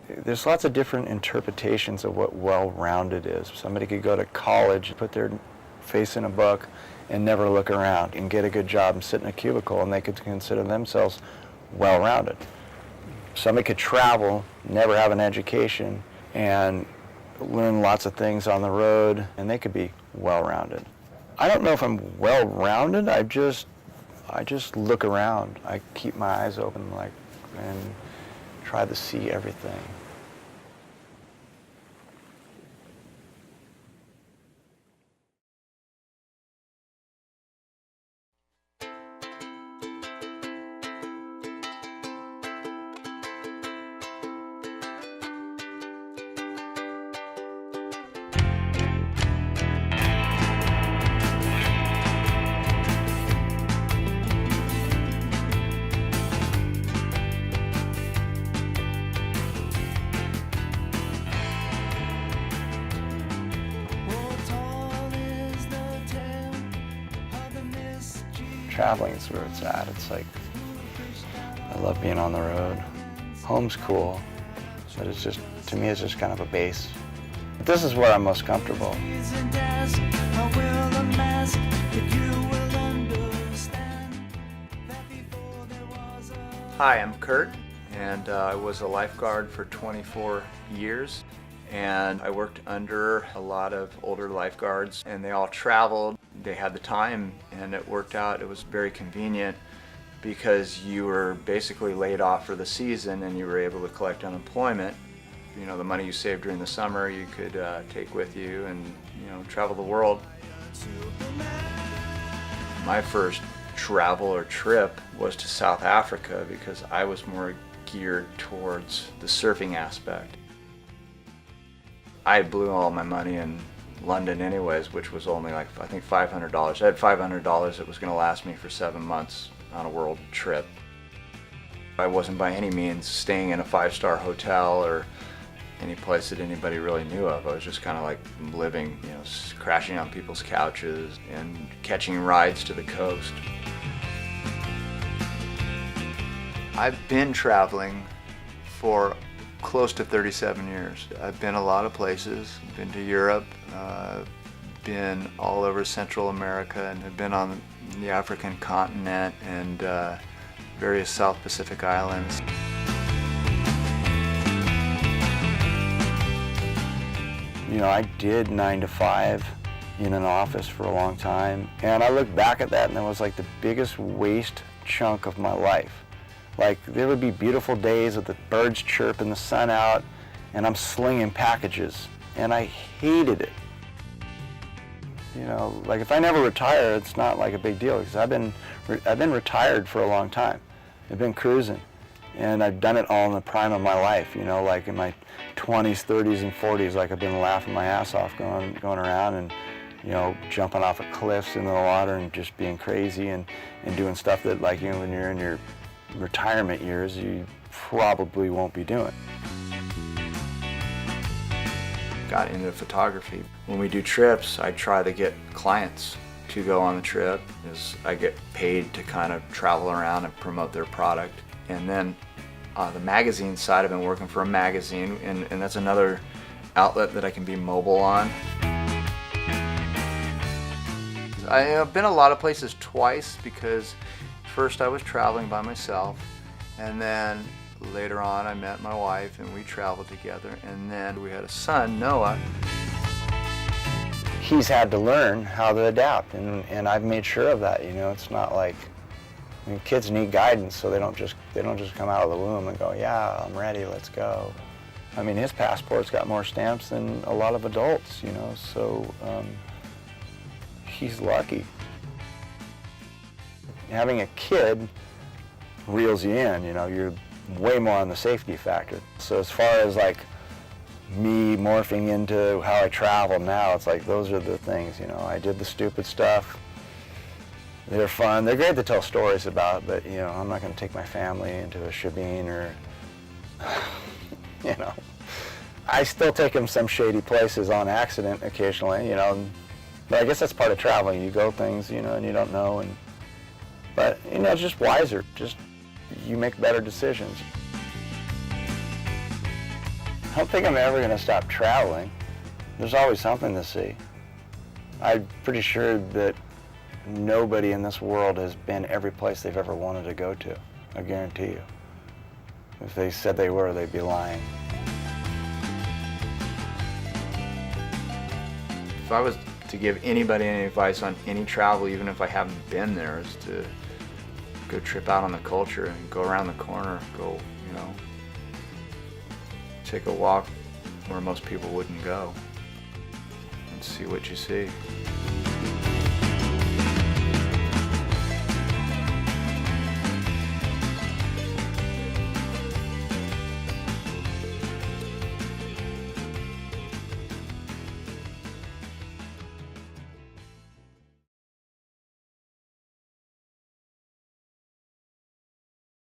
there's lots of different interpretations of what well-rounded is. Somebody could go to college, put their face in a book, and never look around, and get a good job and sit in a cubicle, and they could consider themselves well-rounded. Somebody could travel, never have an education, and learn lots of things on the road, and they could be well-rounded. I don't know if I'm well-rounded. I just look around. I keep my eyes open, and try to see everything. Traveling is where it's at. It's like, I love being on the road. Home's cool, but it's just, to me, it's just kind of a base. But this is where I'm most comfortable. Hi, I'm Kurt, and I was a lifeguard for 24 years. And I worked under a lot of older lifeguards, and they all traveled. They had the time, and it worked out. It was very convenient because you were basically laid off for the season and you were able to collect unemployment. You know, the money you saved during the summer you could take with you and, you know, travel the world. My first travel or trip was to South Africa because I was more geared towards the surfing aspect. I blew all my money in London anyways, which was only like, I think $500. I had $500 that was going to last me for 7 months on a world trip. I wasn't by any means staying in a 5-star hotel or any place that anybody really knew of. I was just kind of like living, you know, crashing on people's couches and catching rides to the coast. I've been traveling for close to 37 years. I've been a lot of places. I've been to Europe, been all over Central America, and have been on the African continent and various South Pacific islands. You know, I did 9 to 5 in an office for a long time, and I look back at that and it was like the biggest waste chunk of my life. Like, there would be beautiful days with the birds chirp and the sun out, and I'm slinging packages, and I hated it. You know, like, if I never retire, it's not like a big deal, because I've been retired for a long time. I've been cruising, and I've done it all in the prime of my life, you know, like in my 20s, 30s, and 40s, like I've been laughing my ass off going around and, you know, jumping off of cliffs into the water and just being crazy and doing stuff that, like, you know, when you're in your retirement years, you probably won't be doing. Got into photography. When we do trips, I try to get clients to go on the trip, because I get paid to kind of travel around and promote their product. And then the magazine side, I've been working for a magazine, and that's another outlet that I can be mobile on. I've been a lot of places twice, because first I was traveling by myself, and then later on I met my wife and we traveled together, and then we had a son, Noah. He's had to learn how to adapt, and I've made sure of that. You know, it's not like, I mean, kids need guidance, so they don't just come out of the womb and go, yeah, I'm ready, let's go. I mean, his passport's got more stamps than a lot of adults, you know, so he's lucky. Having a kid reels you in, you know, you're way more on the safety factor. So as far as like me morphing into how I travel now, it's like those are the things, you know. I did the stupid stuff. They're fun. They're great to tell stories about, but, you know, I'm not going to take my family into a shebeen or, you know. I still take them some shady places on accident occasionally, you know. But I guess that's part of traveling. You go things, you know, and you don't know. But, you know, it's just wiser. Just, you make better decisions. I don't think I'm ever going to stop traveling. There's always something to see. I'm pretty sure that nobody in this world has been every place they've ever wanted to go to. I guarantee you. If they said they were, they'd be lying. If I was to give anybody any advice on any travel, even if I haven't been there, is to go trip out on the culture and go around the corner, go, take a walk where most people wouldn't go and see what you see.